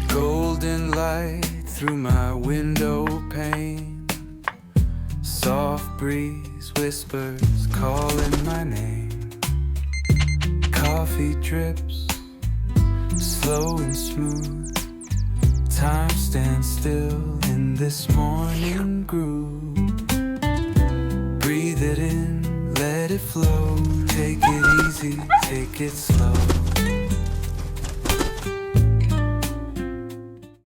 Golden light through my window pane, soft breeze whispers calling my name. Coffee drips slow and smooth, time stands still in this morning groove. Breathe it in, let it flow, take it easy, take it slow.